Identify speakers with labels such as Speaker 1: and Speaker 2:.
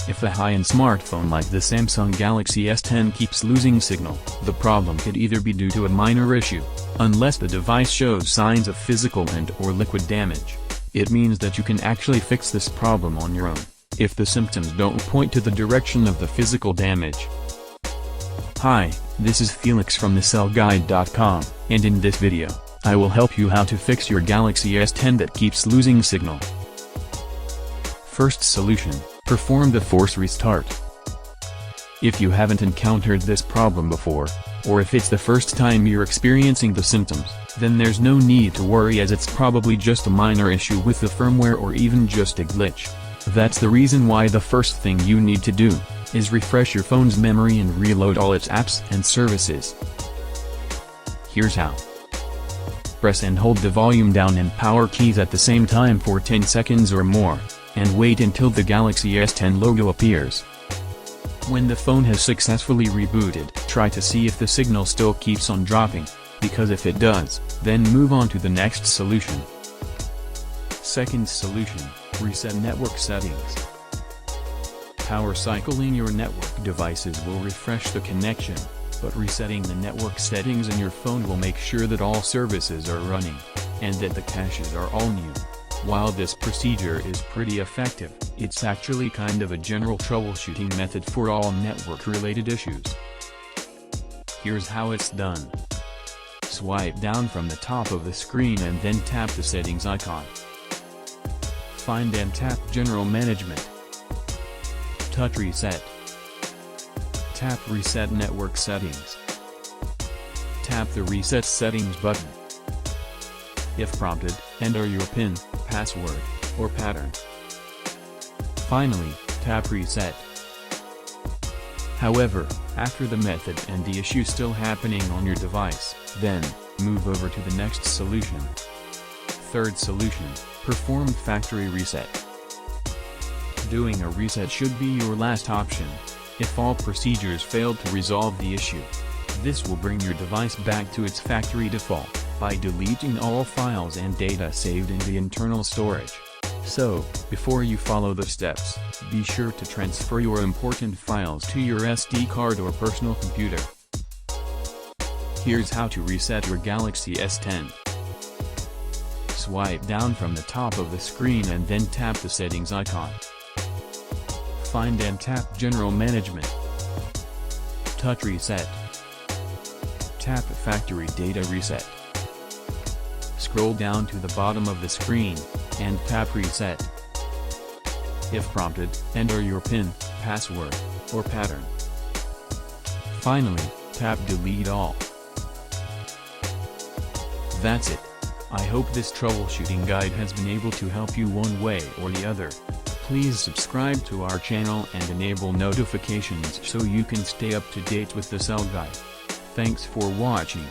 Speaker 1: If a high-end smartphone like the Samsung Galaxy S10 keeps losing signal, the problem could either be due to a minor issue, unless the device shows signs of physical and/or liquid damage. It means that you can actually fix this problem on your own, if the symptoms don't point to the direction of the physical damage. Hi, this is Felix from thecellguide.com, and in this video, I will help you how to fix your Galaxy S10 that keeps losing signal. First solution, perform the force restart. If you haven't encountered this problem before, or if it's the first time you're experiencing the symptoms, then there's no need to worry, as it's probably just a minor issue with the firmware or even just a glitch. That's the reason why the first thing you need to do is refresh your phone's memory and reload all its apps and services. Here's how. Press and hold the volume down and power keys at the same time for 10 seconds or more, and wait until the Galaxy S10 logo appears. When the phone has successfully rebooted, try to see if the signal still keeps on dropping, because if it does, then move on to the next solution. Second solution, reset network settings. Power cycling your network devices will refresh the connection, but resetting the network settings in your phone will make sure that all services are running, and that the caches are all new. While this procedure is pretty effective, it's actually kind of a general troubleshooting method for all network-related issues. Here's how it's done. Swipe down from the top of the screen and then tap the settings icon. Find and tap General Management. Touch Reset. Tap Reset Network Settings. Tap the Reset Settings button. If prompted, enter your PIN, password, or pattern. Finally, tap Reset. However, after the method and the issue still happening on your device, then, move over to the next solution. Third solution, perform factory reset. Doing a reset should be your last option, if all procedures failed to resolve the issue. This will bring your device back to its factory default, by deleting all files and data saved in the internal storage. So, before you follow the steps, be sure to transfer your important files to your SD card or personal computer. Here's how to reset your Galaxy S10. Swipe down from the top of the screen and then tap the settings icon. Find and tap General Management. Touch Reset. Tap Factory Data Reset. Scroll down to the bottom of the screen, and tap Reset. If prompted, enter your PIN, password, or pattern. Finally, tap Delete All. That's it. I hope this troubleshooting guide has been able to help you one way or the other. Please subscribe to our channel and enable notifications so you can stay up to date with the Cell Guide. Thanks for watching.